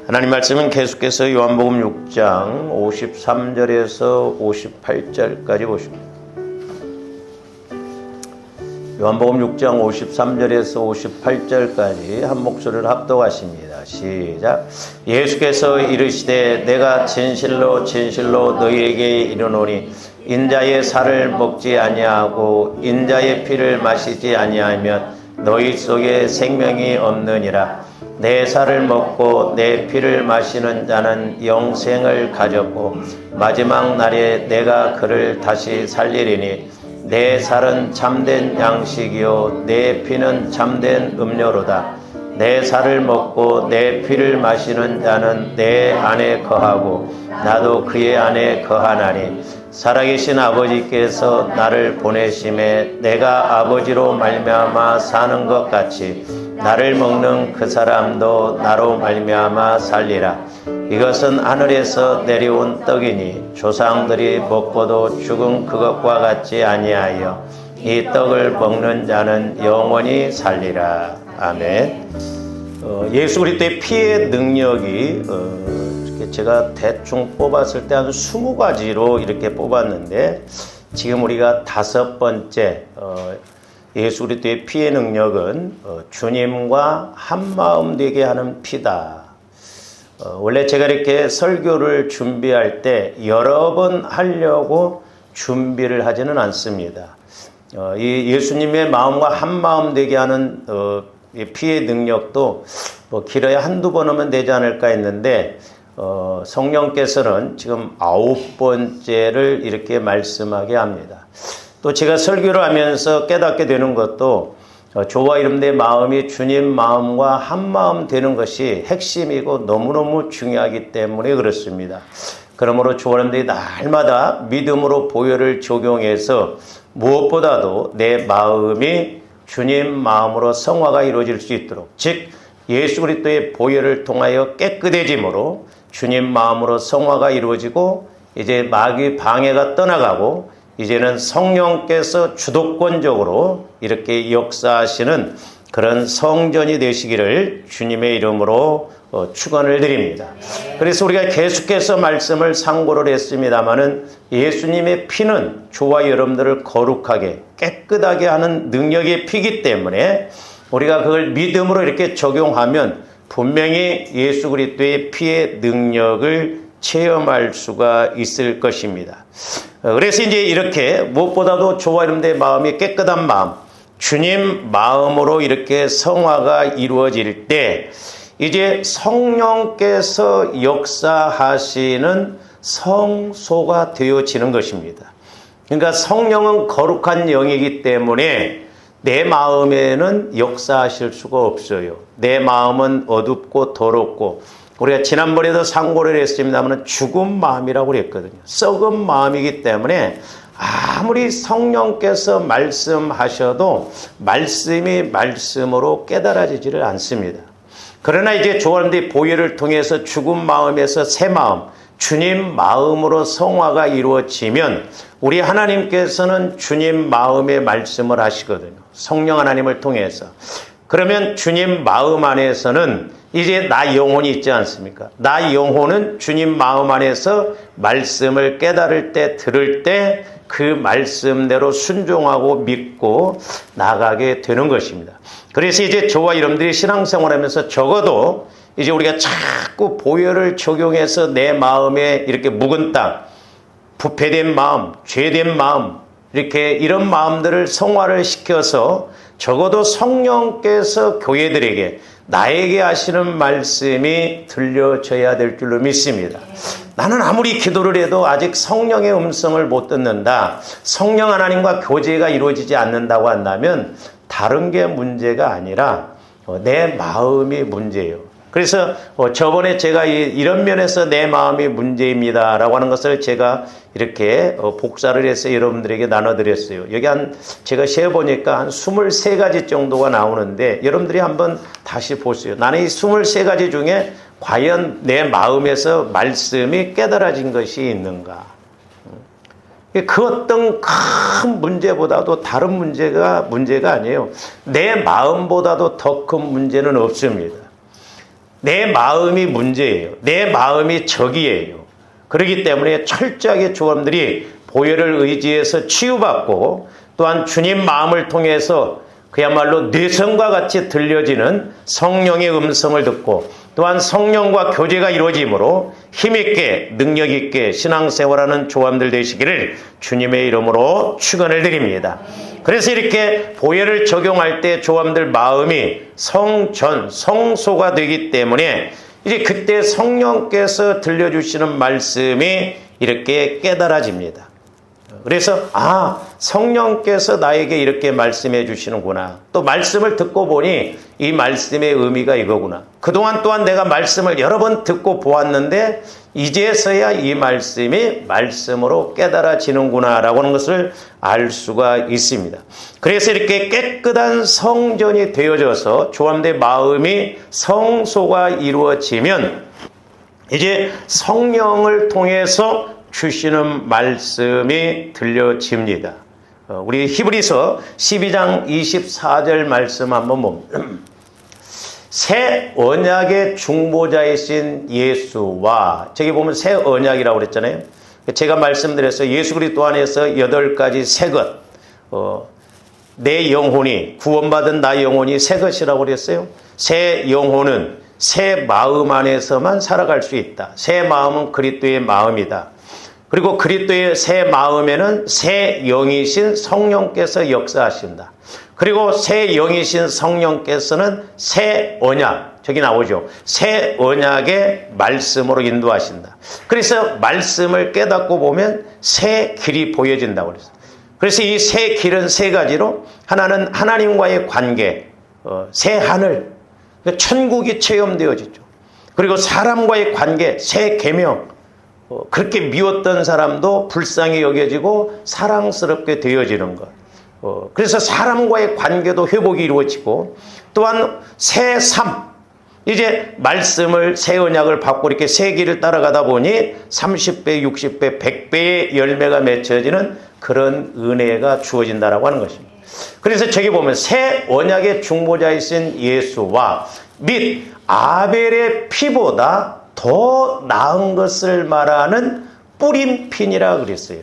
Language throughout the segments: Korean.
하나님 말씀은 계속해서 요한복음 6장 53절에서 58절까지 보십니다. 요한복음 6장 53절에서 58절까지 한 목소리를 합독하십니다. 시작. 예수께서 이르시되 내가 진실로 진실로 너희에게 이르노니 인자의 살을 먹지 아니하고 인자의 피를 마시지 아니하면 너희 속에 생명이 없느니라. 내 살을 먹고 내 피를 마시는 자는 영생을 가졌고 마지막 날에 내가 그를 다시 살리리니 내 살은 참된 양식이요 내 피는 참된 음료로다. 내 살을 먹고 내 피를 마시는 자는 내 안에 거하고 나도 그의 안에 거하나니 살아계신 아버지께서 나를 보내심에 내가 아버지로 말미암아 사는 것 같이 나를 먹는 그 사람도 나로 말미암아 살리라. 이것은 하늘에서 내려온 떡이니 조상들이 먹고도 죽은 그것과 같지 아니하여 이 떡을 먹는 자는 영원히 살리라. 아멘. 예수 그리스도의 피의 능력이 제가 대충 뽑았을 때 한 20가지로 이렇게 뽑았는데 지금 우리가 5번째 예수 그리스도의 피의 능력은 주님과 한마음 되게 하는 피다. 원래 제가 이렇게 설교를 준비할 때 여러 번 하려고 준비를 하지는 않습니다. 이 예수님의 마음과 한마음 되게 하는 피의 능력도 뭐 길어야 한두 번 하면 되지 않을까 했는데 성령께서는 지금 9번째를 이렇게 말씀하게 합니다. 또 제가 설교를 하면서 깨닫게 되는 것도 저와 여러분의 마음이 주님 마음과 한마음 되는 것이 핵심이고 너무너무 중요하기 때문에 그렇습니다. 그러므로 저와 여러분들이 날마다 믿음으로 보혈을 적용해서 무엇보다도 내 마음이 주님 마음으로 성화가 이루어질 수 있도록, 즉 예수 그리스도의 보혈을 통하여 깨끗해짐으로 주님 마음으로 성화가 이루어지고 이제 마귀 방해가 떠나가고 이제는 성령께서 주도권적으로 이렇게 역사하시는 그런 성전이 되시기를 주님의 이름으로 축원을 드립니다. 그래서 우리가 계속해서 말씀을 상고를 했습니다마는 예수님의 피는 저와 여러분들을 거룩하게 깨끗하게 하는 능력의 피기 때문에 우리가 그걸 믿음으로 이렇게 적용하면 분명히 예수 그리스도의 피의 능력을 체험할 수가 있을 것입니다. 그래서 이제 이렇게 무엇보다도 저와 여러분들의 마음이 깨끗한 마음, 주님 마음으로 이렇게 성화가 이루어질 때 이제 성령께서 역사하시는 성소가 되어지는 것입니다. 그러니까 성령은 거룩한 영이기 때문에 내 마음에는 역사하실 수가 없어요. 내 마음은 어둡고 더럽고 우리가 지난번에도 상고를 했습니다만 죽은 마음이라고 그랬거든요. 썩은 마음이기 때문에 아무리 성령께서 말씀하셔도 말씀이 말씀으로 깨달아지지를 않습니다. 그러나 이제 조원들이 보혈을 통해서 죽은 마음에서 새 마음, 주님 마음으로 성화가 이루어지면 우리 하나님께서는 주님 마음의 말씀을 하시거든요. 성령 하나님을 통해서. 그러면 주님 마음 안에서는 이제 나 영혼이 있지 않습니까? 나 영혼은 주님 마음 안에서 말씀을 깨달을 때, 들을 때 그 말씀대로 순종하고 믿고 나가게 되는 것입니다. 그래서 이제 저와 여러분들이 신앙생활하면서 적어도 이제 우리가 자꾸 보혈을 적용해서 내 마음에 이렇게 묵은 땅, 부패된 마음, 죄된 마음, 이렇게 이런 마음들을 성화를 시켜서 적어도 성령께서 교회들에게 나에게 하시는 말씀이 들려져야 될 줄로 믿습니다. 나는 아무리 기도를 해도 아직 성령의 음성을 못 듣는다. 성령 하나님과 교제가 이루어지지 않는다고 한다면 다른 게 문제가 아니라 내 마음이 문제예요. 그래서 저번에 제가 이런 면에서 내 마음이 문제입니다 라고 하는 것을 제가 이렇게 복사를 해서 여러분들에게 나눠드렸어요. 여기 제가 세어보니까 한 23가지 정도가 나오는데 여러분들이 한번 다시 보세요. 나는 이 23가지 중에 과연 내 마음에서 말씀이 깨달아진 것이 있는가. 그 어떤 큰 문제보다도 다른 문제가 아니에요. 내 마음보다도 더 큰 문제는 없습니다. 내 마음이 문제예요. 내 마음이 적이에요. 그렇기 때문에 철저하게 조원들이 보혈을 의지해서 치유받고 또한 주님 마음을 통해서 그야말로 뇌성과 같이 들려지는 성령의 음성을 듣고 또한 성령과 교제가 이루어지므로 힘있게 능력있게 신앙생활하는 조함들 되시기를 주님의 이름으로 축원을 드립니다. 그래서 이렇게 보혈을 적용할 때 조함들 마음이 성소가 되기 때문에 이제 그때 성령께서 들려주시는 말씀이 이렇게 깨달아집니다. 그래서 성령께서 나에게 이렇게 말씀해 주시는구나. 또 말씀을 듣고 보니 이 말씀의 의미가 이거구나. 그동안 또한 내가 말씀을 여러 번 듣고 보았는데 이제서야 이 말씀이 말씀으로 깨달아지는구나 라고 하는 것을 알 수가 있습니다. 그래서 이렇게 깨끗한 성전이 되어져서 조함된 마음이 성소가 이루어지면 이제 성령을 통해서 주시는 말씀이 들려집니다. 우리 히브리서 12장 24절 말씀 한번 봅니다. 새 언약의 중보자이신 예수와, 저기 보면 새 언약이라고 그랬잖아요. 제가 말씀드렸어요. 예수 그리스도 안에서 8가지 새 것, 내 영혼이, 구원받은 나의 영혼이 새 것이라고 그랬어요. 새 영혼은 새 마음 안에서만 살아갈 수 있다. 새 마음은 그리스도의 마음이다. 그리고 그리스도의 새 마음에는 새 영이신 성령께서 역사하신다. 그리고 새 영이신 성령께서는 새 언약, 저기 나오죠. 새 언약의 말씀으로 인도하신다. 그래서 말씀을 깨닫고 보면 새 길이 보여진다고 그랬어요. 그래서 이 새 길은 세 가지로, 하나는 하나님과의 관계, 새 하늘, 천국이 체험되어지죠. 그리고 사람과의 관계, 새 계명, 그렇게 미웠던 사람도 불쌍히 여겨지고 사랑스럽게 되어지는 것. 그래서 사람과의 관계도 회복이 이루어지고, 또한 새 삶, 이제 말씀을 새 언약을 받고 이렇게 새 길을 따라가다 보니 30배, 60배, 100배의 열매가 맺혀지는 그런 은혜가 주어진다라고 하는 것입니다. 그래서 저기 보면 새 언약의 중보자이신 예수와 및 아벨의 피보다 더 나은 것을 말하는 뿌린 핀이라 그랬어요.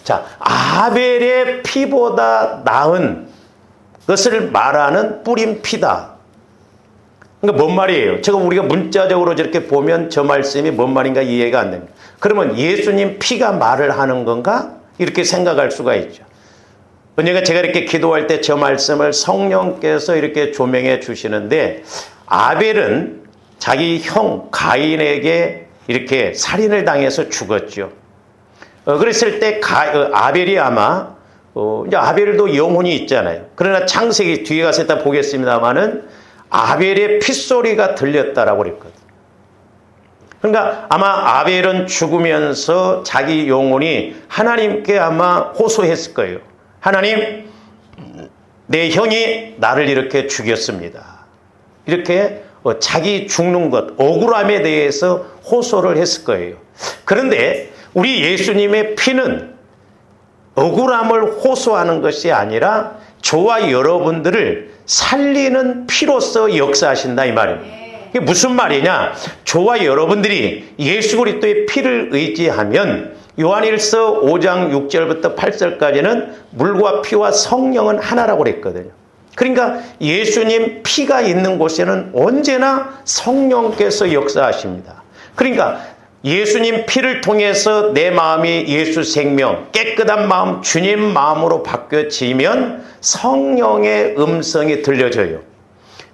자, 아벨의 피보다 나은 것을 말하는 뿌린 피다. 그러니까 뭔 말이에요? 제가 우리가 문자적으로 저렇게 보면 저 말씀이 뭔 말인가 이해가 안 됩니다. 그러면 예수님 피가 말을 하는 건가? 이렇게 생각할 수가 있죠. 그러니까 제가 이렇게 기도할 때 저 말씀을 성령께서 이렇게 조명해 주시는데, 아벨은 자기 형 가인에게 이렇게 살인을 당해서 죽었죠. 그랬을 때 아벨이 아마 이제 아벨도 영혼이 있잖아요. 그러나 창세기 뒤에 가서 이따 보겠습니다만은 아벨의 핏소리가 들렸다라고 그랬거든요. 그러니까 아마 아벨은 죽으면서 자기 영혼이 하나님께 아마 호소했을 거예요. 하나님, 내 형이 나를 이렇게 죽였습니다. 이렇게 자기 죽는 것, 억울함에 대해서 호소를 했을 거예요. 그런데 우리 예수님의 피는 억울함을 호소하는 것이 아니라 저와 여러분들을 살리는 피로서 역사하신다 이 말입니다. 이게 무슨 말이냐? 저와 여러분들이 예수 그리스도의 피를 의지하면 요한일서 5장 6절부터 8절까지는 물과 피와 성령은 하나라고 그랬거든요. 그러니까 예수님 피가 있는 곳에는 언제나 성령께서 역사하십니다. 그러니까 예수님 피를 통해서 내 마음이 예수 생명, 깨끗한 마음, 주님 마음으로 바뀌어지면 성령의 음성이 들려져요.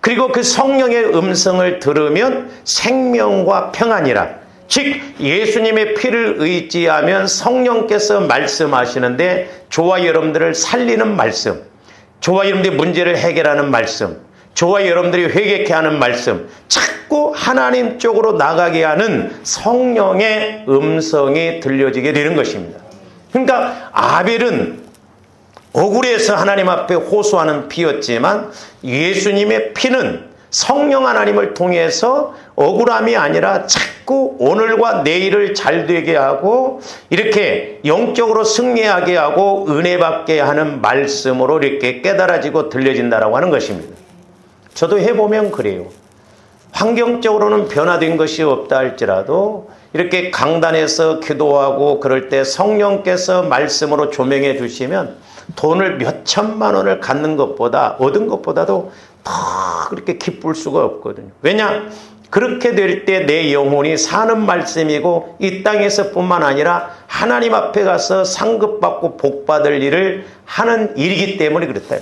그리고 그 성령의 음성을 들으면 생명과 평안이라, 즉 예수님의 피를 의지하면 성령께서 말씀하시는데 저와 여러분들을 살리는 말씀, 저와 여러분들의 문제를 해결하는 말씀, 저와 여러분들이 회개케 하는 말씀, 자꾸 하나님 쪽으로 나가게 하는 성령의 음성이 들려지게 되는 것입니다. 그러니까 아벨은 억울해서 하나님 앞에 호소하는 피였지만 예수님의 피는 성령 하나님을 통해서 억울함이 아니라 자꾸 오늘과 내일을 잘되게 하고 이렇게 영적으로 승리하게 하고 은혜 받게 하는 말씀으로 이렇게 깨달아지고 들려진다라고 하는 것입니다. 저도 해보면 그래요. 환경적으로는 변화된 것이 없다 할지라도 이렇게 강단에서 기도하고 그럴 때 성령께서 말씀으로 조명해 주시면 돈을 몇 천만 원을 갖는 것보다 얻은 것보다도 더 그렇게 기쁠 수가 없거든요. 왜냐? 그렇게 될 때 내 영혼이 사는 말씀이고 이 땅에서 뿐만 아니라 하나님 앞에 가서 상급받고 복받을 일을 하는 일이기 때문에 그렇다.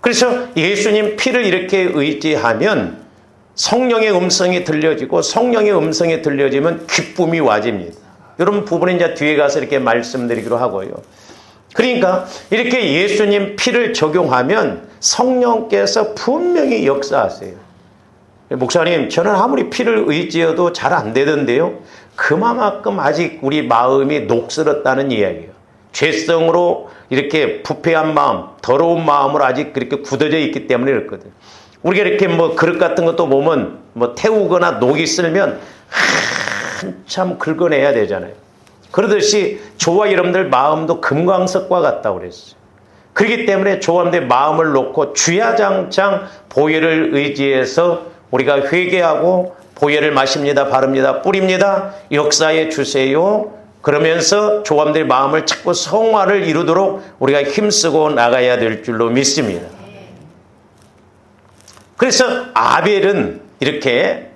그래서 예수님 피를 이렇게 의지하면 성령의 음성이 들려지고 성령의 음성이 들려지면 기쁨이 와집니다. 이런 부분은 이제 뒤에 가서 이렇게 말씀드리기로 하고요. 그러니까 이렇게 예수님 피를 적용하면 성령께서 분명히 역사하세요. 목사님, 저는 아무리 피를 의지해도 잘 안 되던데요. 그만큼 아직 우리 마음이 녹슬었다는 이야기예요. 죄성으로 이렇게 부패한 마음, 더러운 마음으로 아직 그렇게 굳어져 있기 때문에 그렇거든. 우리가 이렇게 뭐 그릇 같은 것도 보면 뭐 태우거나 녹이 쓸면 한참 긁어내야 되잖아요. 그러듯이 저와 여러분들 마음도 금광석과 같다고 그랬어요. 그렇기 때문에 저와 여러분들 마음을 놓고 주야장창 보혈을 의지해서 우리가 회개하고 보혈을 마십니다, 바릅니다, 뿌립니다, 역사해 주세요. 그러면서 저와 여러분들 마음을 자꾸 성화를 이루도록 우리가 힘쓰고 나가야 될 줄로 믿습니다. 그래서 아벨은 이렇게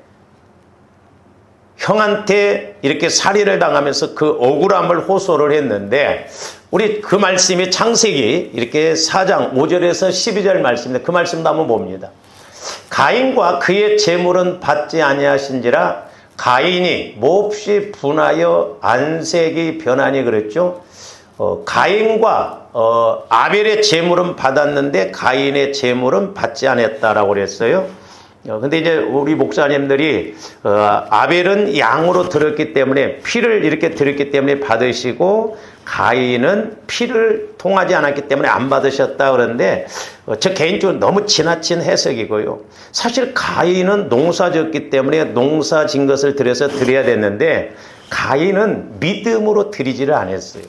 형한테 이렇게 살해를 당하면서 그 억울함을 호소를 했는데 우리 그 말씀이 창세기 이렇게 4장 5절에서 12절 말씀인데 그 말씀도 한번 봅니다. 가인과 그의 재물은 받지 아니하신지라 가인이 몹시 분하여 안색이 변하니 그랬죠. 가인과 아벨의 재물은 받았는데 가인의 재물은 받지 않았다라고 그랬어요. 근데 이제 우리 목사님들이 아벨은 양으로 들었기 때문에 피를 이렇게 들었기 때문에 받으시고 가인은 피를 통하지 않았기 때문에 안 받으셨다 그러는데 저 개인적으로 너무 지나친 해석이고요. 사실 가인은 농사졌기 때문에 농사진 것을 들여서 드려야 됐는데 가인은 믿음으로 드리지를 않았어요.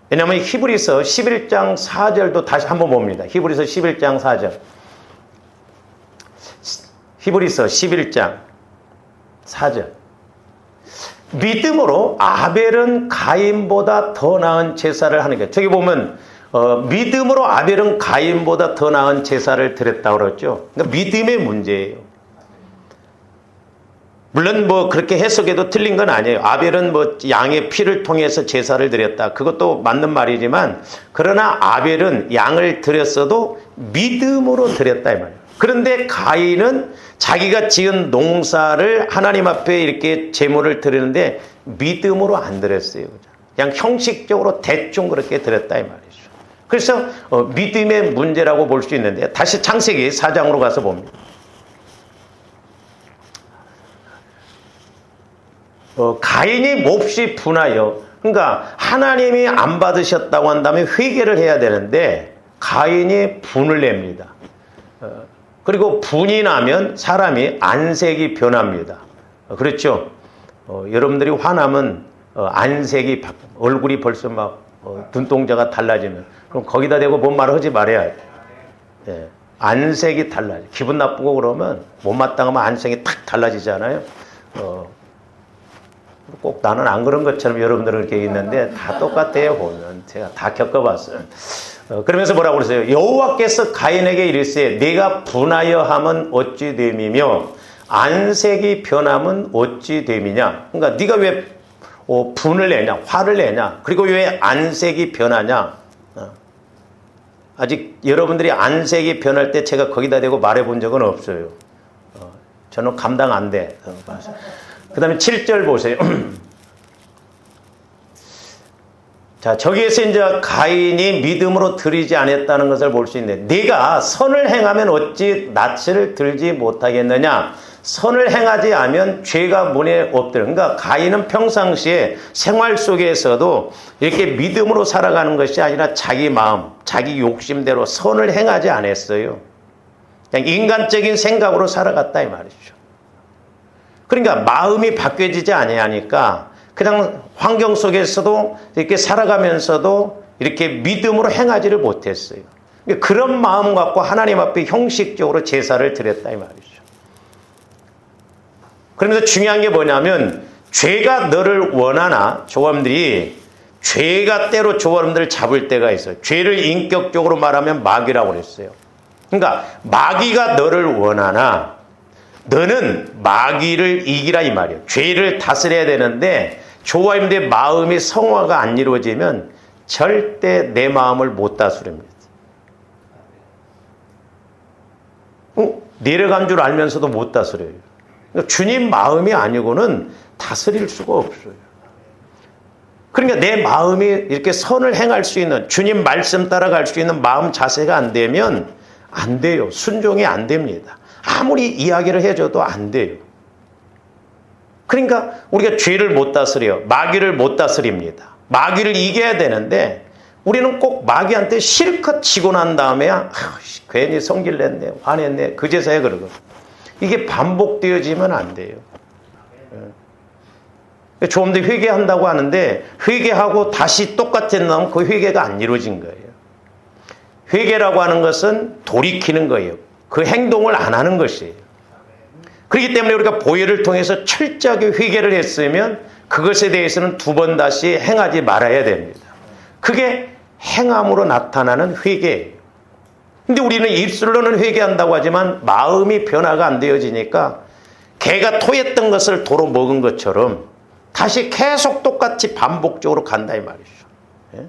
왜냐하면 히브리서 11장 4절도 다시 한번 봅니다. 히브리서 11장 4절. 히브리서 11장 4절. 믿음으로 아벨은 가인보다 더 나은 제사를 하는 게 저기 보면 믿음으로 아벨은 가인보다 더 나은 제사를 드렸다고 그랬죠. 그러니까 믿음의 문제예요. 물론 뭐 그렇게 해석해도 틀린 건 아니에요. 아벨은 뭐 양의 피를 통해서 제사를 드렸다. 그것도 맞는 말이지만 그러나 아벨은 양을 드렸어도 믿음으로 드렸다 이 말이에요. 그런데 가인은 자기가 지은 농사를 하나님 앞에 이렇게 제물을 드리는데 믿음으로 안 드렸어요. 그냥 형식적으로 대충 그렇게 드렸다 이 말이죠. 그래서 믿음의 문제라고 볼 수 있는데 다시 창세기 4장으로 가서 봅니다. 가인이 몹시 분하여 그러니까 하나님이 안 받으셨다고 한다면 회개를 해야 되는데 가인이 분을 냅니다. 그리고 분이 나면 사람이 안색이 변합니다. 그렇죠? 여러분들이 화나면 안색이 얼굴이 벌써 막 눈동자가 달라지면 그럼 거기다 대고 뭔 말을 하지 말아야 돼. 예, 안색이 달라져. 기분 나쁘고 그러면 못마땅하면 안색이 탁 달라지잖아요. 꼭 나는 안 그런 것처럼 여러분들은 이렇게 있는데 다 똑같아요. 보면 제가 다 겪어봤어요. 그러면서 뭐라고 그랬어요? 여호와께서 가인에게 이르시되 네가 분하여 함은 어찌 됨이며 안색이 변함은 어찌 됨이냐. 그러니까 네가 왜 분을 내냐, 화를 내냐, 그리고 왜 안색이 변하냐. 아직 여러분들이 안색이 변할 때 제가 거기다 대고 말해본 적은 없어요. 저는 감당 안 돼. 그 다음에 7절 보세요. 자, 저기에서 이제 가인이 믿음으로 드리지 않았다는 것을 볼 수 있는데 네가 선을 행하면 어찌 낯을 들지 못하겠느냐. 선을 행하지 않으면 죄가 문에 없더라. 그러니까 가인은 평상시에 생활 속에서도 이렇게 믿음으로 살아가는 것이 아니라 자기 마음, 자기 욕심대로 선을 행하지 않았어요. 그냥 인간적인 생각으로 살아갔다 이 말이죠. 그러니까 마음이 바뀌어지지 아니하니까 그냥 환경 속에서도 이렇게 살아가면서도 이렇게 믿음으로 행하지를 못했어요. 그런 마음 갖고 하나님 앞에 형식적으로 제사를 드렸다 이 말이죠. 그러면서 중요한 게 뭐냐면 죄가 너를 원하나 조범들이 죄가 때로 조범들을 잡을 때가 있어요. 죄를 인격적으로 말하면 마귀라고 그랬어요. 그러니까 마귀가 너를 원하나 너는 마귀를 이기라 이 말이에요. 죄를 다스려야 되는데 조범들의 마음이 성화가 안 이루어지면 절대 내 마음을 못 다스립니다. 내려간 줄 알면서도 못 다스려요. 그러니까 주님 마음이 아니고는 다스릴 수가 없어요. 그러니까 내 마음이 이렇게 선을 행할 수 있는, 주님 말씀 따라갈 수 있는 마음 자세가 안 되면 안 돼요. 순종이 안 됩니다. 아무리 이야기를 해줘도 안 돼요. 그러니까 우리가 죄를 못 다스려, 마귀를 못 다스립니다. 마귀를 이겨야 되는데 우리는 꼭 마귀한테 실컷 지고 난 다음에 괜히 성질 냈네, 화냈네, 그제서야 그러고. 이게 반복되어지면 안 돼요. 좀 더 회개한다고 하는데 회개하고 다시 똑같은 놈 그 회개가 안 이루어진 거예요. 회개라고 하는 것은 돌이키는 거예요. 그 행동을 안 하는 것이에요. 그렇기 때문에 우리가 보혈을 통해서 철저하게 회개를 했으면 그것에 대해서는 두 번 다시 행하지 말아야 됩니다. 그게 행함으로 나타나는 회개예요. 근데 우리는 입술로는 회개한다고 하지만 마음이 변화가 안 되어지니까 개가 토했던 것을 도로 먹은 것처럼 다시 계속 똑같이 반복적으로 간다 이 말이죠. 예?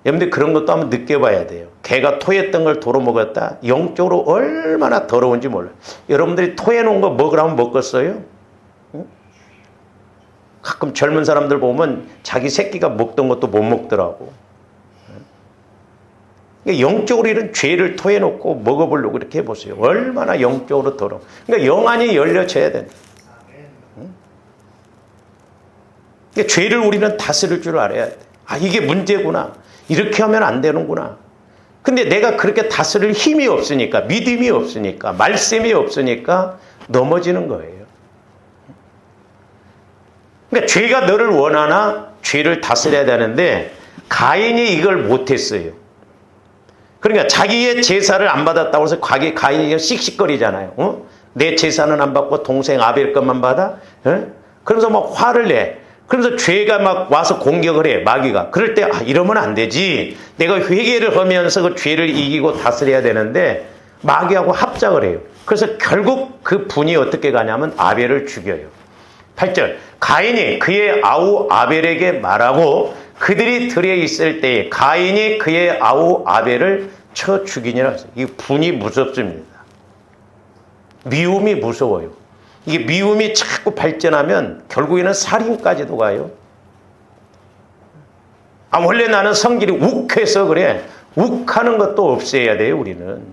여러분들 그런 것도 한번 느껴봐야 돼요. 개가 토했던 걸 도로 먹었다. 영적으로 얼마나 더러운지 몰라요. 여러분들이 토해놓은 거 먹으라면 먹겠어요? 가끔 젊은 사람들 보면 자기 새끼가 먹던 것도 못 먹더라고. 영적으로 이런 죄를 토해놓고 먹어보려고 이렇게 해보세요. 얼마나 영적으로 더러워. 그러니까 영안이 열려져야 된다. 그러니까 죄를 우리는 다스릴 줄 알아야 돼. 아, 이게 문제구나. 이렇게 하면 안 되는구나. 근데 내가 그렇게 다스릴 힘이 없으니까, 믿음이 없으니까, 말씀이 없으니까 넘어지는 거예요. 그러니까 죄가 너를 원하나 죄를 다스려야 되는데 가인이 이걸 못했어요. 그러니까 자기의 제사를 안 받았다고 해서 가인이 씩씩거리잖아요. 내 제사는 안 받고 동생 아벨 것만 받아? 그러면서 막 화를 내. 그러면서 죄가 막 와서 공격을 해, 마귀가. 그럴 때 이러면 안 되지. 내가 회개를 하면서 그 죄를 이기고 다스려야 되는데 마귀하고 합작을 해요. 그래서 결국 그 분이 어떻게 가냐면 아벨을 죽여요. 8절 가인이 그의 아우 아벨에게 말하고 그들이 들에 있을 때에 가인이 그의 아우 아벨을 쳐 죽이니라. 이 분이 무섭습니다. 미움이 무서워요. 이게 미움이 자꾸 발전하면 결국에는 살인까지도 가요. 원래 나는 성질이 욱해서 그래. 욱하는 것도 없애야 돼요, 우리는.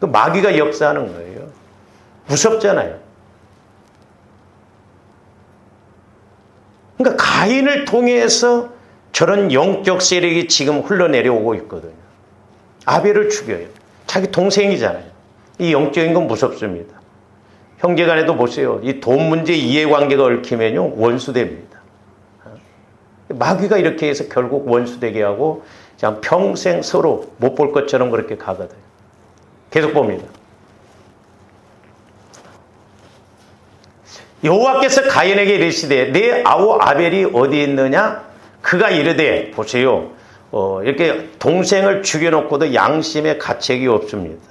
그 마귀가 역사하는 거예요. 무섭잖아요. 그러니까 가인을 통해서 저런 영적 세력이 지금 흘러내려오고 있거든요. 아벨을 죽여요. 자기 동생이잖아요. 이 영적인 건 무섭습니다. 형제간에도 보세요. 이 돈 문제 이해관계가 얽히면요 원수됩니다. 마귀가 이렇게 해서 결국 원수되게 하고 그냥 평생 서로 못 볼 것처럼 그렇게 가거든요. 계속 봅니다. 여호와께서 가인에게 이르시되 내 아우 아벨이 어디 있느냐? 그가 이르되 보세요. 이렇게 동생을 죽여놓고도 양심의 가책이 없습니다.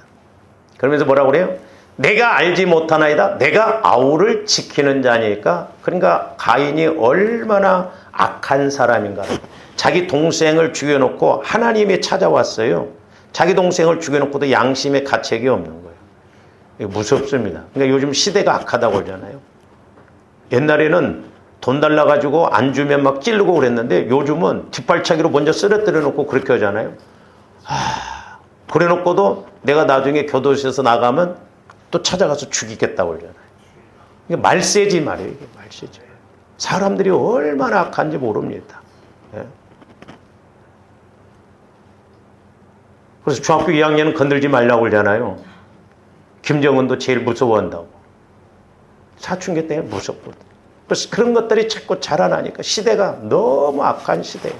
그러면서 뭐라고 그래요? 내가 알지 못하나이다. 내가 아우를 지키는 자니까. 그러니까 가인이 얼마나 악한 사람인가. 자기 동생을 죽여놓고 하나님이 찾아왔어요. 자기 동생을 죽여놓고도 양심의 가책이 없는 거예요. 이거 무섭습니다. 그러니까 요즘 시대가 악하다고 그러잖아요. 옛날에는 돈 달라가지고 안 주면 막 찌르고 그랬는데 요즘은 뒷발차기로 먼저 쓰러뜨려 놓고 그렇게 하잖아요. 그래 놓고도 내가 나중에 교도소에서 나가면 또 찾아가서 죽이겠다고 그러잖아요. 이게 말세지 말이에요. 이게 말세지. 사람들이 얼마나 악한지 모릅니다. 예? 그래서 중학교 2학년은 건들지 말라고 그러잖아요. 김정은도 제일 무서워한다고. 사춘기 때문에 무섭거든. 그래서 그런 것들이 자꾸 자라나니까 시대가 너무 악한 시대예요.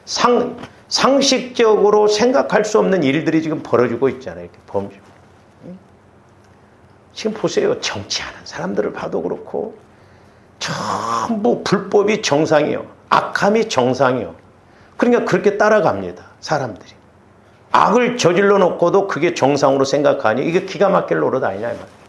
상식적으로 생각할 수 없는 일들이 지금 벌어지고 있잖아요. 이렇게 범죄. 지금 보세요. 정치하는 사람들을 봐도 그렇고 전부 불법이 정상이요. 악함이 정상이요. 그러니까 그렇게 따라갑니다. 사람들이. 악을 저질러 놓고도 그게 정상으로 생각하니 이게 기가 막힐 노릇 아니냐 이 말이에요.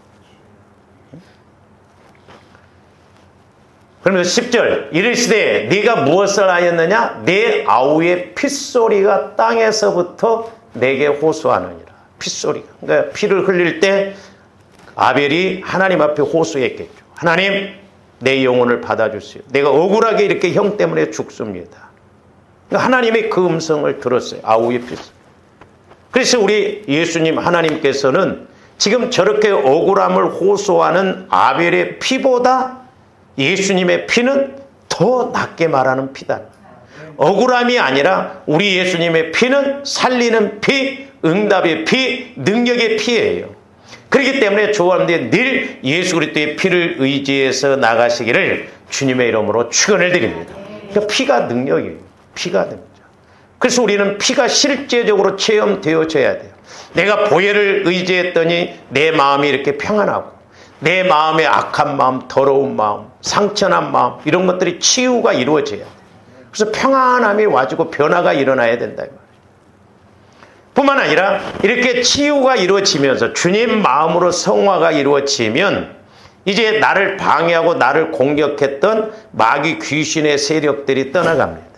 그러면서 10절 이르시되 네가 무엇을 하였느냐? 내 아우의 핏소리가 땅에서부터 내게 호소하느니라. 핏소리가. 그러니까 피를 흘릴 때 아벨이 하나님 앞에 호소했겠죠. 하나님 내 영혼을 받아주세요. 내가 억울하게 이렇게 형 때문에 죽습니다. 그러니까 하나님의 그 음성을 들었어요. 아우의 핏소리. 그래서 우리 예수님 하나님께서는 지금 저렇게 억울함을 호소하는 아벨의 피보다 예수님의 피는 더 낫게 말하는 피다. 억울함이 아니라 우리 예수님의 피는 살리는 피, 응답의 피, 능력의 피예요. 그렇기 때문에 조합원들 늘 예수 그리스도의 피를 의지해서 나가시기를 주님의 이름으로 축원을 드립니다. 그러니까 피가 능력이에요. 피가 됩니다. 그래서 우리는 피가 실제적으로 체험되어져야 돼요. 내가 보혈을 의지했더니 내 마음이 이렇게 평안하고 내 마음의 악한 마음, 더러운 마음, 상처난 마음 이런 것들이 치유가 이루어져야 돼요. 그래서 평안함이 와지고 변화가 일어나야 된다. 뿐만 아니라 이렇게 치유가 이루어지면서 주님 마음으로 성화가 이루어지면 이제 나를 방해하고 나를 공격했던 마귀 귀신의 세력들이 떠나갑니다.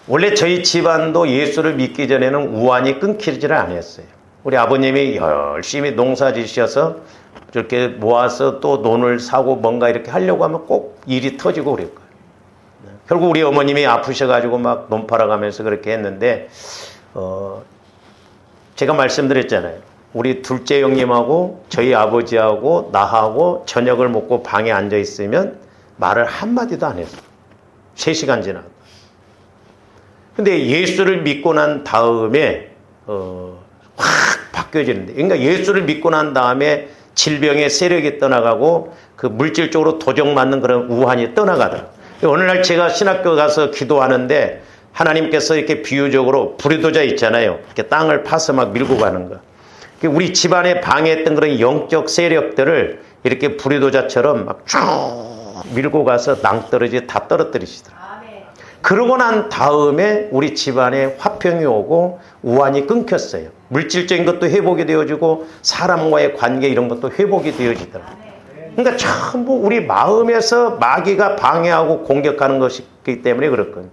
원래 저희 집안도 예수를 믿기 전에는 우환이 끊기지를 않았어요. 우리 아버님이 열심히 농사 지셔서 저렇게 모아서 또 논을 사고 뭔가 이렇게 하려고 하면 꼭 일이 터지고 그럴 거예요. 결국 우리 어머님이 아프셔가지고 막 논 팔아가면서 그렇게 했는데, 제가 말씀드렸잖아요. 우리 둘째 형님하고 저희 아버지하고 나하고 저녁을 먹고 방에 앉아 있으면 말을 한마디도 안 했어요. 3시간 지나고. 근데 예수를 믿고 난 다음에, 확 바뀌어지는데. 그러니까 예수를 믿고 난 다음에 질병의 세력이 떠나가고 그 물질적으로 도적맞는 그런 우환이 떠나가더라고요. 어느 날 제가 신학교 가서 기도하는데 하나님께서 이렇게 비유적으로 부리도자 있잖아요. 이렇게 땅을 파서 막 밀고 가는 거. 우리 집안에 방해했던 그런 영적 세력들을 이렇게 부리도자처럼 막 쭉 밀고 가서 낭떠러지 다 떨어뜨리시더라고요. 그러고 난 다음에 우리 집안에 화평이 오고 우환이 끊겼어요. 물질적인 것도 회복이 되어지고 사람과의 관계 이런 것도 회복이 되어지더라고요. 그러니까 전부 우리 마음에서 마귀가 방해하고 공격하는 것이기 때문에 그렇거든요.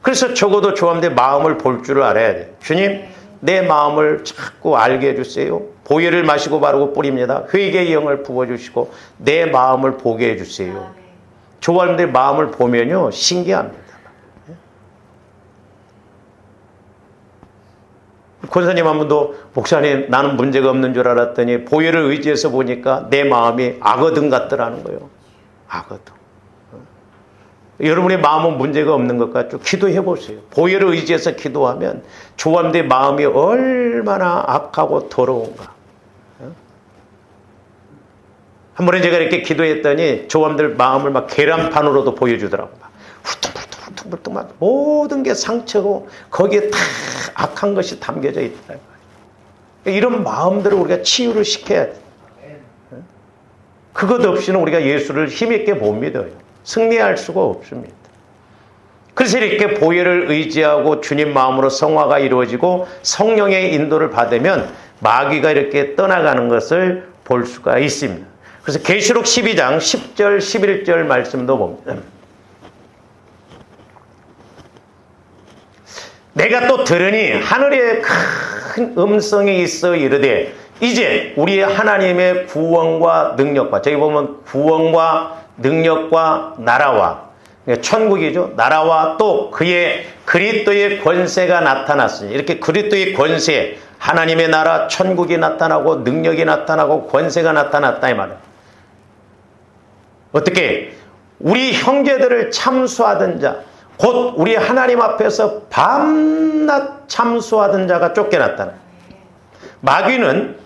그래서 적어도 조합대 마음을 볼 줄을 알아야 돼요. 주님, 내 마음을 자꾸 알게 해주세요. 보혈을 마시고 바르고 뿌립니다. 회개의 영을 부어주시고 내 마음을 보게 해주세요. 조합대 마음을 보면요 신기합니다. 권사님 한 분도 목사님 나는 문제가 없는 줄 알았더니 보혈을 의지해서 보니까 내 마음이 악어등 같더라는 거예요. 악어등. 여러분의 마음은 문제가 없는 것 같죠? 기도해 보세요. 보혈을 의지해서 기도하면 조합대 마음이 얼마나 악하고 더러운가. 한 번에 제가 이렇게 기도했더니 조합들 마음을 막 계란판으로도 보여주더라고요. 훌뚱훌뚱 모든 게 상처고 거기에 다 악한 것이 담겨져 있다. 이런 마음들을 우리가 치유를 시켜야 돼. 그것 없이는 우리가 예수를 힘있게 못 믿어요. 승리할 수가 없습니다. 그래서 이렇게 보혈을 의지하고 주님 마음으로 성화가 이루어지고 성령의 인도를 받으면 마귀가 이렇게 떠나가는 것을 볼 수가 있습니다. 그래서 계시록 12장 10절 11절 말씀도 봅니다. 내가 또 들으니 하늘에 큰 음성이 있어 이르되 이제 우리의 하나님의 구원과 능력과, 저기 보면 구원과 능력과 나라와, 천국이죠. 나라와 또 그의 그리스도의 권세가 나타났으니, 이렇게 그리스도의 권세, 하나님의 나라, 천국이 나타나고 능력이 나타나고 권세가 나타났다 이 말이에요. 어떻게? 우리 형제들을 참수하던 자, 곧 우리 하나님 앞에서 밤낮 참수하던 자가 쫓겨났다는. 마귀는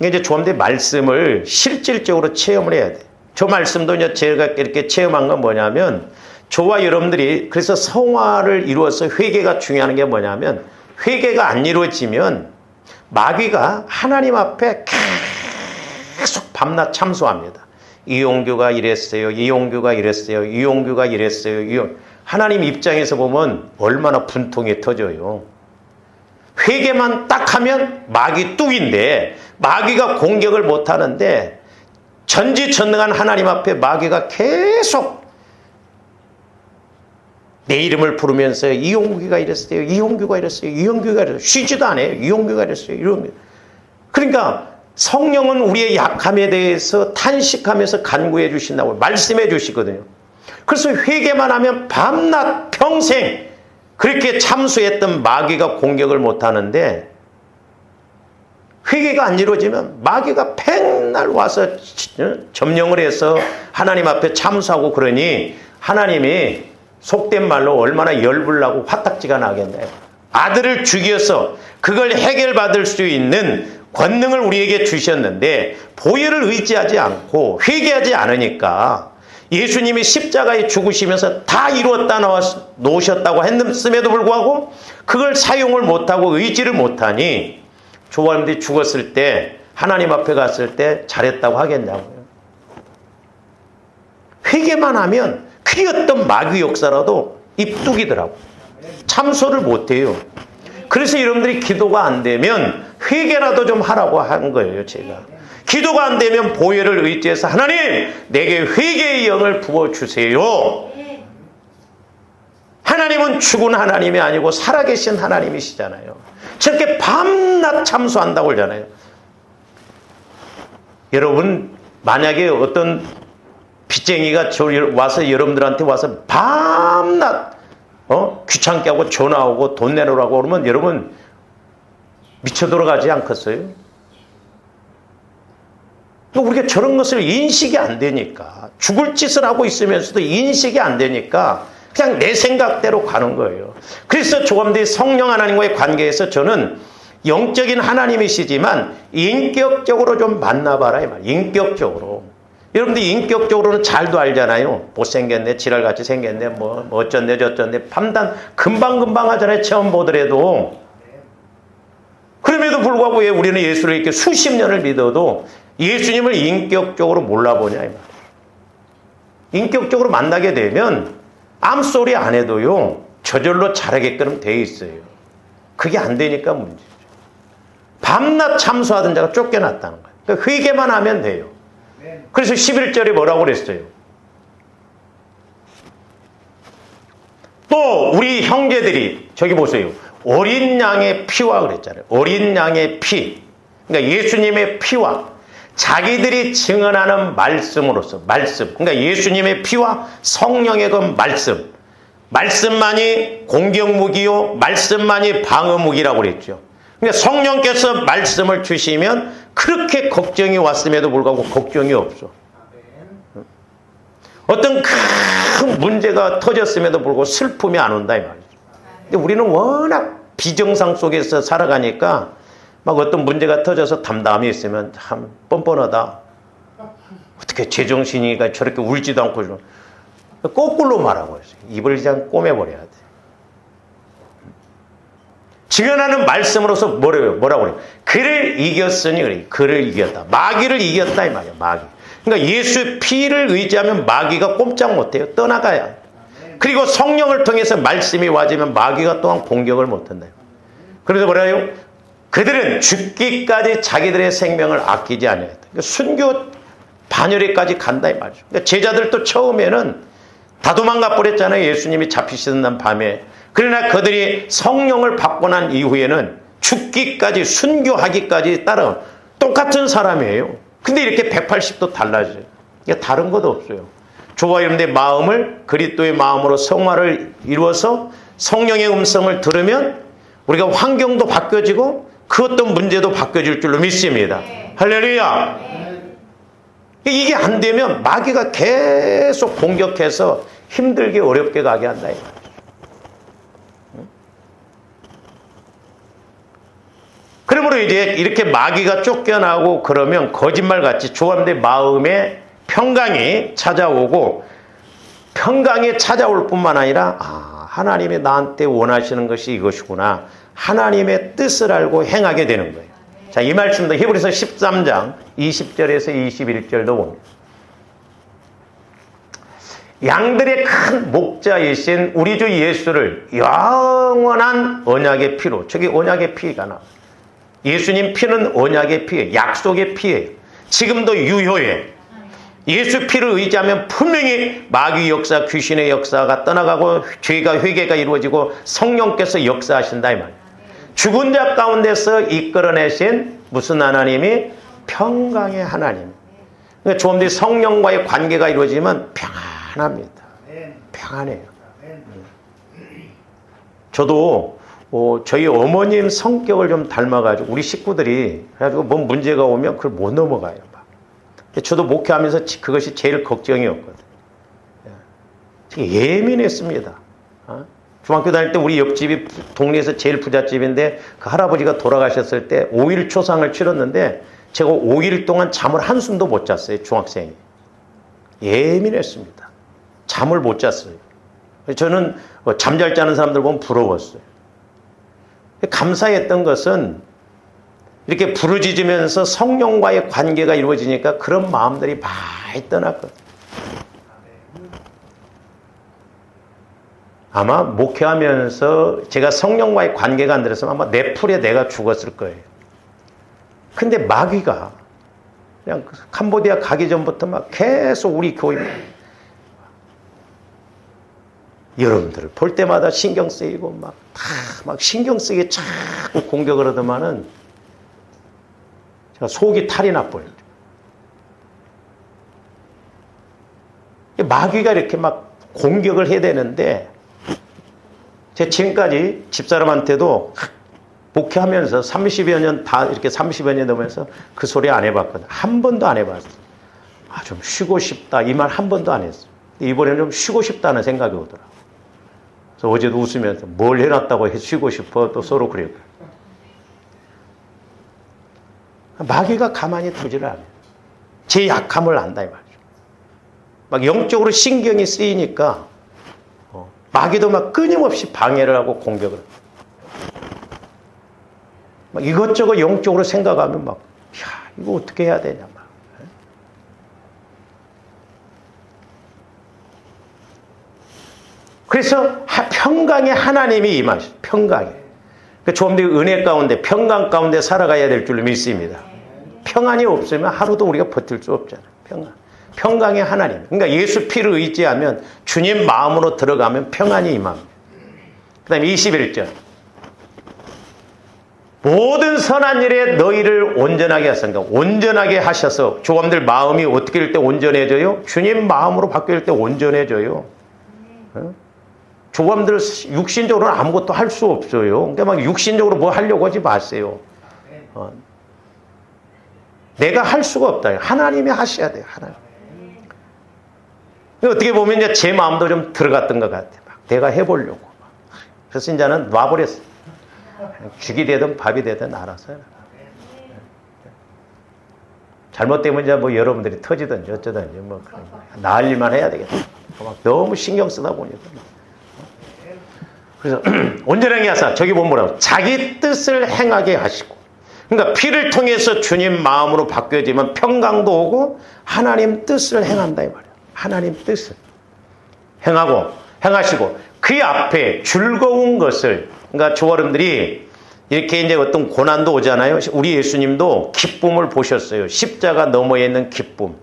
이제 조합대 말씀을 실질적으로 체험을 해야 돼. 저 말씀도 이제 제가 이렇게 체험한 건 뭐냐면, 저와 여러분들이 그래서 성화를 이루어서 회개가 중요한 게 뭐냐면 회개가 안 이루어지면 마귀가 하나님 앞에 계속 밤낮 참소합니다. 이용규가 이랬어요. 이용규가 이랬어요. 이용규가 이랬어요. 하나님 입장에서 보면 얼마나 분통이 터져요. 회개만 딱 하면 마귀 뚝인데 마귀가 공격을 못 하는데 전지전능한 하나님 앞에 마귀가 계속 내 이름을 부르면서 이용규가 이랬어요. 이용규가 이랬어요. 이용규가 이랬어요. 쉬지도 않아요. 이용규가 이랬어요. 이용규. 그러니까 성령은 우리의 약함에 대해서 탄식하면서 간구해 주신다고 말씀해 주시거든요. 그래서 회개만 하면 밤낮 평생 그렇게 참수했던 마귀가 공격을 못 하는데 회개가 안 이루어지면 마귀가 백날 와서 점령을 해서 하나님 앞에 참수하고 그러니 하나님이 속된 말로 얼마나 열불나고 화딱지가 나겠나요? 아들을 죽여서 그걸 해결받을 수 있는 권능을 우리에게 주셨는데 보혈을 의지하지 않고 회개하지 않으니까 예수님이 십자가에 죽으시면서 다 이루었다 놓으셨다고 했음에도 불구하고 그걸 사용을 못하고 의지를 못하니 조원들이 죽었을 때 하나님 앞에 갔을 때 잘했다고 하겠냐고요. 회개만 하면 그리 어떤 마귀 역사라도 입뚝이더라고. 참소를 못해요. 그래서 여러분들이 기도가 안 되면 회개라도 좀 하라고 한 거예요. 제가 기도가 안 되면 보혈을 의지해서 하나님 내게 회개의 영을 부어주세요. 하나님은 죽은 하나님이 아니고 살아계신 하나님이시잖아요. 저렇게 밤낮 참소한다고 그러잖아요. 여러분 만약에 어떤 빚쟁이가 와서 여러분들한테 와서 밤낮 귀찮게 하고 전화 오고 돈 내놓으라고 그러면 여러분 미쳐 돌아가지 않겠어요? 우리가 저런 것을 인식이 안 되니까 죽을 짓을 하고 있으면서도 인식이 안 되니까 그냥 내 생각대로 가는 거예요. 그래서 조금더 성령 하나님과의 관계에서 저는 영적인 하나님이시지만 인격적으로 좀 만나봐라 이 말. 인격적으로. 여러분들 인격적으로는 잘도 알잖아요. 못생겼네, 지랄같이 생겼네, 뭐 어쩐네 저쩐네 판단 금방금방 하잖아요. 처음 보더라도. 그럼에도 불구하고 왜 우리는 예수를 이렇게 수십 년을 믿어도 예수님을 인격적으로 몰라보냐 이 말. 인격적으로 만나게 되면 아무 소리 안 해도요 저절로 잘하게끔 돼 있어요. 그게 안 되니까 문제죠. 밤낮 참소하던 자가 쫓겨났다는 거예요. 그러니까 회개만 하면 돼요. 그래서 11절에 뭐라고 그랬어요? 또 우리 형제들이 저기 보세요. 어린 양의 피와 그랬잖아요. 어린 양의 피. 그러니까 예수님의 피와 자기들이 증언하는 말씀으로서 말씀. 그러니까 예수님의 피와 성령의 그 말씀. 말씀만이 공격무기요. 말씀만이 방어무기라고 그랬죠. 그러니까 성령께서 말씀을 주시면 그렇게 걱정이 왔음에도 불구하고 걱정이 없어. 어떤 큰 문제가 터졌음에도 불구하고 슬픔이 안 온다 이 말이죠. 근데 우리는 워낙 비정상 속에서 살아가니까 막 어떤 문제가 터져서 담담히 있으면 참 뻔뻔하다. 어떻게 제정신이가 저렇게 울지도 않고 거꾸로 말하고 있어요. 입을 그냥 꼬매버려야 돼. 증언하는 말씀으로서 뭐라고 그래요? 그를 이겼으니 그래. 그를 이겼다. 마귀를 이겼다 이 말이야. 마귀. 그러니까 예수 피를 의지하면 마귀가 꼼짝 못해요. 떠나가야. 그리고 성령을 통해서 말씀이 와지면 마귀가 또한 공격을 못한다. 그래서 뭐라요? 그들은 죽기까지 자기들의 생명을 아끼지 않았다. 그러니까 순교 반열에까지 간다 이 말이죠. 그러니까 제자들도 처음에는 다 도망가 버렸잖아요. 예수님이 잡히시던 밤에. 그러나 그들이 성령을 받고 난 이후에는 죽기까지 순교하기까지 따라 똑같은 사람이에요. 근데 이렇게 180도 달라져요. 이게 다른 것도 없어요. 저와 여러분의 마음을 그리스도의 마음으로 성화를 이루어서 성령의 음성을 들으면 우리가 환경도 바뀌어지고 그 어떤 문제도 바뀌어질 줄로 믿습니다. 할렐루야. 이게 안 되면 마귀가 계속 공격해서 힘들게 어렵게 가게 한다. 그러므로 이제 이렇게 마귀가 쫓겨나고 그러면 거짓말같이 조합된 마음의 평강이 찾아오고 평강이 찾아올 뿐만 아니라 하나님이 나한테 원하시는 것이 이것이구나. 하나님의 뜻을 알고 행하게 되는 거예요. 자, 이 말씀도 히브리서 13장 20절에서 21절도 봅니다. 양들의 큰 목자이신 우리 주 예수를 영원한 언약의 피로, 저기 언약의 피가 나와요. 예수님 피는 언약의 피예요. 약속의 피예요. 지금도 유효해. 예수 피를 의지하면 분명히 마귀 역사, 귀신의 역사가 떠나가고 죄가 회개가 이루어지고 성령께서 역사하신다 이 말이에요. 죽은 자 가운데서 이끌어내신 무슨 하나님이? 평강의 하나님. 그러니까 조금들이 성령과의 관계가 이루어지면 평안합니다. 평안해요. 저도 저희 어머님 성격을 좀 닮아가지고 우리 식구들이 그래가지고 뭔 문제가 오면 그걸 못 넘어가요. 막. 저도 목회하면서 그것이 제일 걱정이었거든요. 예민했습니다. 중학교 다닐 때 우리 옆집이 동네에서 제일 부잣집인데 그 할아버지가 돌아가셨을 때 5일 초상을 치렀는데 제가 5일 동안 잠을 한숨도 못 잤어요. 중학생이. 예민했습니다. 잠을 못 잤어요. 저는 잠잘 자는 사람들 보면 부러웠어요. 감사했던 것은 이렇게 부르짖으면서 성령과의 관계가 이루어지니까 그런 마음들이 많이 떠났거든요. 아마 목회하면서 제가 성령과의 관계가 안 들었으면 아마 내 풀에 내가 죽었을 거예요. 근데 마귀가 그냥 캄보디아 가기 전부터 막 계속 우리 교회 여러분들을 볼 때마다 신경 쓰이고 막 신경 쓰게 자꾸 공격을 하더만은 제가 속이 탈이 나버렸죠. 마귀가 이렇게 막 공격을 해야 되는데 제가 지금까지 집사람한테도 목회하면서 30여 년 다 이렇게 30여 년 넘으면서 그 소리 안 해봤거든. 한 번도 안 해봤어. 좀 쉬고 싶다 이 말 한 번도 안 했어. 이번에는 좀 쉬고 싶다는 생각이 오더라. 그래서 어제도 웃으면서 뭘 해놨다고 쉬고 싶어 또 서로 그래요. 마귀가 가만히 두지를 않아요. 제 약함을 안다 이 말이죠. 막 영적으로 신경이 쓰이니까 마귀도 막 끊임없이 방해를 하고 공격을 해요. 막 이것저것 영적으로 생각하면 막, 이거 어떻게 해야 되냐, 막. 그래서 평강의 하나님이 임하셔. 평강에. 조금들 은혜 가운데, 평강 가운데 살아가야 될 줄로 믿습니다. 평안이 없으면 하루도 우리가 버틸 수 없잖아요. 평안. 평강의 하나님. 그러니까 예수 피를 의지하면 주님 마음으로 들어가면 평안이 임합니다. 그 다음에 21절. 모든 선한 일에 너희를 온전하게 하셨으니까 온전하게 하셔서 조감들 마음이 어떻게 될 때 온전해져요? 주님 마음으로 바뀔 때 온전해져요. 조감들 육신적으로는 아무것도 할 수 없어요. 그러니까 막 육신적으로 뭐 하려고 하지 마세요. 내가 할 수가 없다. 하나님이 하셔야 돼요. 하나님. 어떻게 보면 이제 제 마음도 좀 들어갔던 것 같아요. 막 내가 해보려고. 그래서 이제는 놔버렸어요. 죽이 되든 밥이 되든 알아서 해라. 잘못되면 이제 뭐 여러분들이 터지든지 어쩌든지 뭐 나을 일만 해야 되겠다. 막 너무 신경 쓰다 보니까. 그래서 온전하게 하사 저기 보면 뭐라고 자기 뜻을 행하게 하시고 그러니까 피를 통해서 주님 마음으로 바뀌어지면 평강도 오고 하나님 뜻을 행한다 이 말이에요. 하나님 뜻을 행하시고 그 앞에 즐거운 것을 그러니까 조어른들이 이렇게 이제 어떤 고난도 오잖아요. 우리 예수님도 기쁨을 보셨어요. 십자가 너머에 있는 기쁨.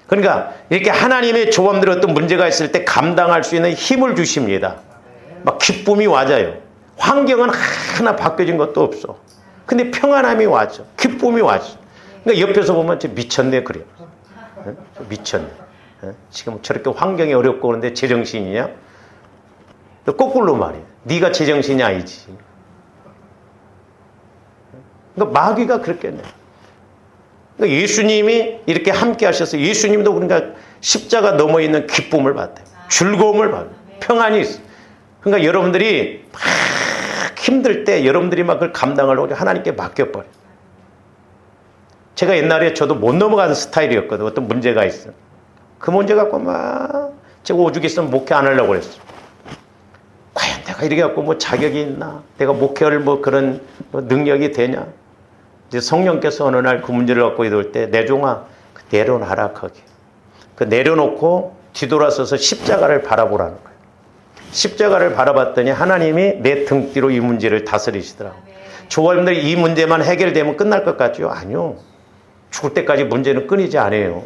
그러니까 이렇게 하나님의 조범들이 어떤 문제가 있을 때 감당할 수 있는 힘을 주십니다. 막 기쁨이 와져요. 환경은 하나 바뀌어진 것도 없어. 근데 평안함이 와죠. 기쁨이 와죠. 그러니까 옆에서 보면 미쳤네 그래요. 미쳤네. 지금 저렇게 환경이 어렵고 그런데 제정신이냐? 거꾸로 말이에요. 네가 제정신이 아니지. 그러니까 마귀가 그랬겠네. 그러니까 예수님이 이렇게 함께 하셔서 예수님도 그러니까 십자가 넘어 있는 기쁨을 받아요. 즐거움을 받아요. 평안이 있어요. 그러니까 여러분들이 막 힘들 때 여러분들이 막 그걸 감당하려고 하나님께 맡겨버려요. 제가 옛날에 저도 못 넘어가는 스타일이었거든. 어떤 문제가 있어. 그 문제 갖고 막 제가 오죽 있으면 목회 안 하려고 그랬어요. 과연 내가 이렇게 갖고 뭐 자격이 있나? 내가 목회를 뭐 그런 뭐 능력이 되냐? 이제 성령께서 어느 날 그 문제를 갖고 있을 때, 내 종아, 내려놔라, 거기. 그 내려놓고 뒤돌아서서 십자가를 바라보라는 거예요. 십자가를 바라봤더니 하나님이 내 등 뒤로 이 문제를 다스리시더라고요. 조원들이 이 문제만 해결되면 끝날 것 같죠? 아니요. 죽을 때까지 문제는 끊이지 않아요.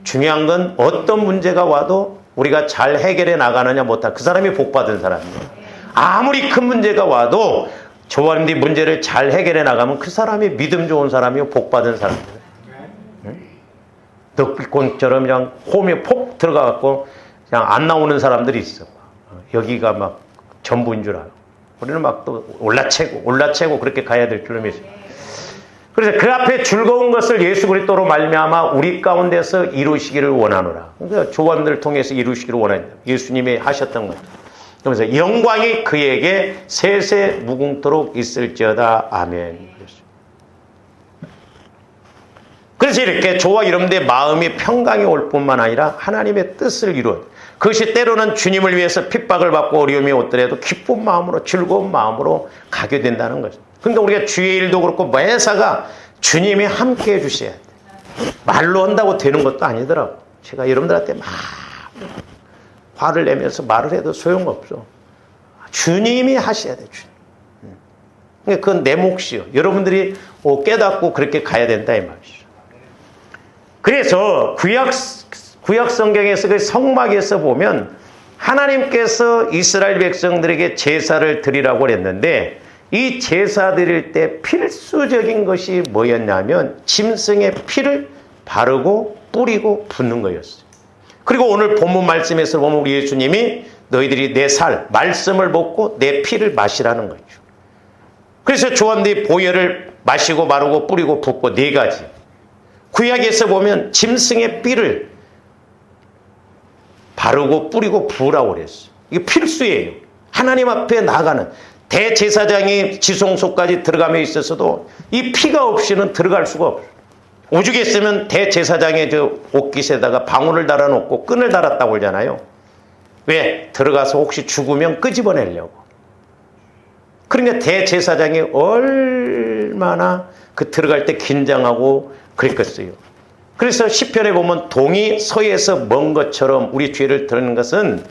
중요한 건 어떤 문제가 와도 우리가 잘 해결해 나가느냐 못하, 그 사람이 복받은 사람이에요. 아무리 큰 문제가 와도 조원들이 문제를 잘 해결해 나가면 그 사람이 믿음 좋은 사람이요, 복받은 사람이에요. 늑비꽃처럼 그냥 홈에 폭 들어가갖고 그냥 안 나오는 사람들이 있어. 여기가 막 전부인 줄 알아. 우리는 막 또 올라채고 그렇게 가야 될 줄을 믿어요. 그래서 그 앞에 즐거운 것을 예수 그리스도로 말미암아 우리 가운데서 이루시기를 원하노라. 그러니까 조언들을 통해서 이루시기를 원한다. 예수님이 하셨던 거죠. 그러면서 영광이 그에게 세세 무궁토록 있을지어다. 아멘. 그래서 이렇게 저와 여러분들의 마음이 평강이 올 뿐만 아니라 하나님의 뜻을 이루어, 그것이 때로는 주님을 위해서 핍박을 받고 어려움이 오더라도 기쁜 마음으로, 즐거운 마음으로 가게 된다는 거죠. 그러니까 우리가 주의 일도 그렇고 매사가 주님이 함께 해주셔야 돼. 말로 한다고 되는 것도 아니더라고. 제가 여러분들한테 막 화를 내면서 말을 해도 소용없어. 주님이 하셔야 돼, 주님. 그러니까 그건 내 몫이요. 여러분들이 깨닫고 그렇게 가야 된다, 이 말이죠. 그래서 구약 성경에서 그 성막에서 보면 하나님께서 이스라엘 백성들에게 제사를 드리라고 그랬는데, 이 제사 드릴 때 필수적인 것이 뭐였냐면 짐승의 피를 바르고 뿌리고 붓는 거였어요. 그리고 오늘 본문 말씀에서 보면 우리 예수님이 너희들이 내 살, 말씀을 먹고 내 피를 마시라는 거죠. 그래서 조언들이 보혈을 마시고 바르고 뿌리고 붓고 네 가지. 구약에서 보면 짐승의 삐를 바르고 뿌리고 부으라고 그랬어요. 이게 필수예요. 하나님 앞에 나가는 대제사장이 지성소까지 들어가며 있었어도 이 피가 없이는 들어갈 수가 없어요. 오죽했으면 대제사장의 저 옷깃에다가 방울을 달아놓고 끈을 달았다고 그러잖아요. 왜? 들어가서 혹시 죽으면 끄집어내려고. 그러니까 대제사장이 얼마나 그 들어갈 때 긴장하고 그랬겠어요. 그래서 시편에 보면 동이 서에서 먼 것처럼 우리 죄를 드러내는 것은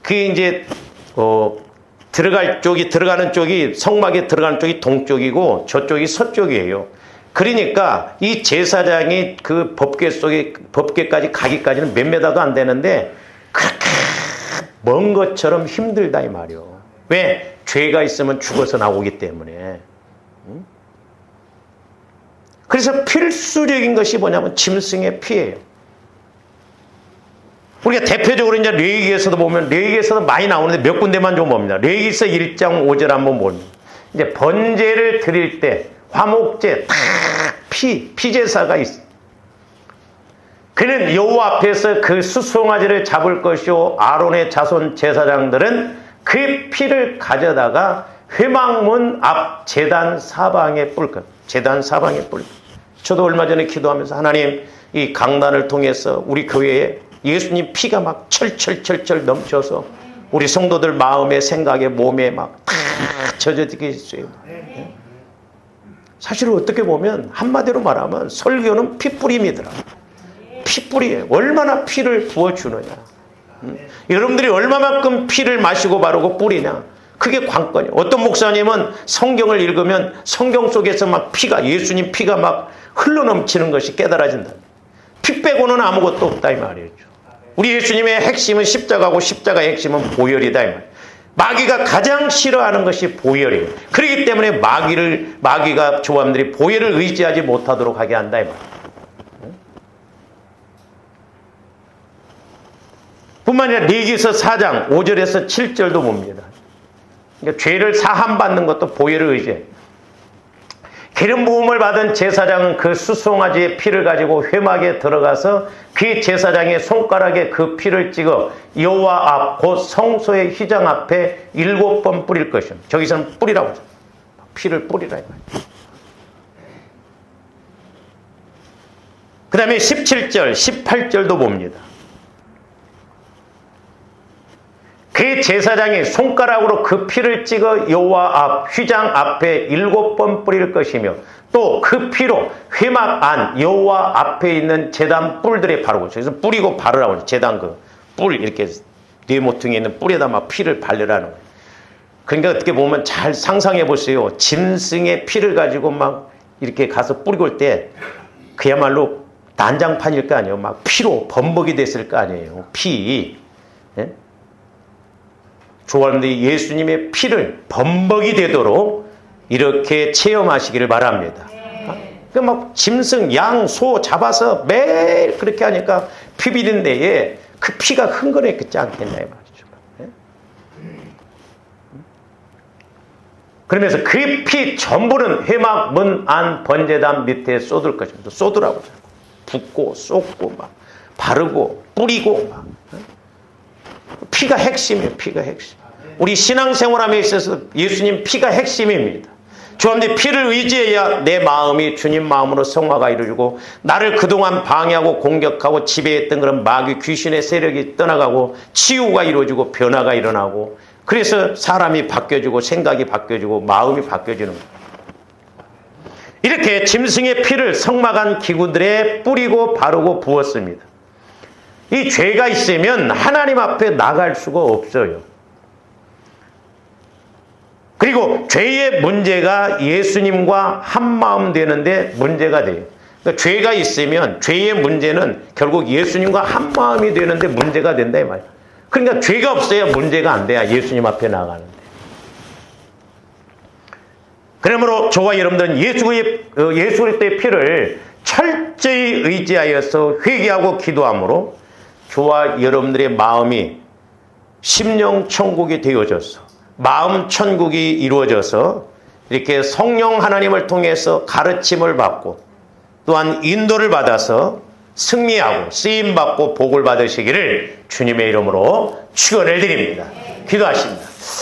그게 이제 들어가는 쪽이 성막에 들어가는 쪽이 동쪽이고 저쪽이 서쪽이에요. 그러니까 이 제사장이 그 법궤까지 가기까지는 몇 메다도 안 되는데 그렇게 먼 것처럼 힘들다 이 말이요. 왜? 죄가 있으면 죽어서 나오기 때문에. 그래서 필수적인 것이 뭐냐면 짐승의 피예요. 우리가 대표적으로 이제 레위기에서도 보면 레위기에서도 많이 나오는데 몇 군데만 좀 봅니다. 레위기서 1장 5절 한번 봅니다. 이제 번제를 드릴 때 화목제 딱 피제사가 있어. 그는 여호와 앞에서 그 수송아지를 잡을 것이요 아론의 자손 제사장들은 그 피를 가져다가 회막문 앞 제단 사방에 뿌릴 것. 제단 사방에 뿌릴 것. 저도 얼마 전에 기도하면서 하나님 이 강단을 통해서 우리 교회에 예수님 피가 막 철철철철 넘쳐서 우리 성도들 마음에 생각에 몸에 막 다 젖어지게 있어요. 사실 어떻게 보면 한마디로 말하면 설교는 피뿌림이더라. 피뿌리예요. 얼마나 피를 부어주느냐. 여러분들이 얼마만큼 피를 마시고 바르고 뿌리냐. 그게 관건이에요. 어떤 목사님은 성경을 읽으면 성경 속에서 막 피가, 예수님 피가 막 흘러넘치는 것이 깨달아진다. 피 빼고는 아무것도 없다 이 말이죠. 우리 예수님의 핵심은 십자가고 십자가의 핵심은 보혈이다 이 말이에요. 마귀가 가장 싫어하는 것이 보혈이에요. 그렇기 때문에 마귀가 조함들이 보혈을 의지하지 못하도록 하게 한다 이 말이에요. 뿐만 아니라 레위기서 4장 5절에서 7절도 봅니다. 그러니까 죄를 사함받는 것도 보혈을 의지해요. 기름 부음을 받은 제사장은 그 수송아지의 피를 가지고 회막에 들어가서 그 제사장의 손가락에 그 피를 찍어 여호와 앞 곧 성소의 휘장 앞에 7번 뿌릴 것입니다. 저기서는 뿌리라고 하죠. 피를 뿌리라. 그 다음에 17절, 18절도 봅니다. 그 제사장이 손가락으로 그 피를 찍어 여호와 앞 휘장 앞에 7번 뿌릴 것이며 또 그 피로 회막 안 여호와 앞에 있는 제단 뿔들에 바르고, 그래서 뿌리고 바르라고 제단 그 뿔 이렇게 네 모퉁이에 있는 뿔에다 막 피를 바르라는 거예요. 그러니까 어떻게 보면 잘 상상해 보세요. 짐승의 피를 가지고 막 이렇게 가서 뿌리고 올 때 그야말로 난장판일 거 아니에요. 막 피로 범벅이 됐을 거 아니에요. 피. 예? 좋아하는데 예수님의 피를 범벅이 되도록 이렇게 체험하시기를 바랍니다. 그 막 짐승, 양, 소 잡아서 매일 그렇게 하니까 피 비린 데에 그 피가 흥건했겠지 않겠냐 이 말이죠. 예? 그러면서 그 피 전부는 회막 문 안 번제단 밑에 쏟을 것입니다. 쏟으라고. 붓고 쏟고 막 바르고 뿌리고 막. 피가 핵심이에요. 피가 핵심. 우리 신앙생활함에 있어서 예수님 피가 핵심입니다. 주님의 피를 의지해야 내 마음이 주님 마음으로 성화가 이루어지고 나를 그동안 방해하고 공격하고 지배했던 그런 마귀 귀신의 세력이 떠나가고 치유가 이루어지고 변화가 일어나고 그래서 사람이 바뀌어지고 생각이 바뀌어지고 마음이 바뀌어지는 거예요. 이렇게 짐승의 피를 성막안 기구들에 뿌리고 바르고 부었습니다. 이 죄가 있으면 하나님 앞에 나갈 수가 없어요. 그리고 죄의 문제가 예수님과 한마음 되는데 문제가 돼요. 그러니까 죄가 있으면 죄의 문제는 결국 예수님과 한마음이 되는데 문제가 된다 이 말이에요. 그러니까 죄가 없어야 문제가 안 돼야 예수님 앞에 나가는데. 그러므로 저와 여러분들은 예수 그리스도의 피를 철저히 의지하여서 회개하고 기도함으로 저와 여러분들의 마음이 심령 천국이 되어져서 마음 천국이 이루어져서 이렇게 성령 하나님을 통해서 가르침을 받고 또한 인도를 받아서 승리하고 쓰임받고 복을 받으시기를 주님의 이름으로 축원을 드립니다. 기도하십니다.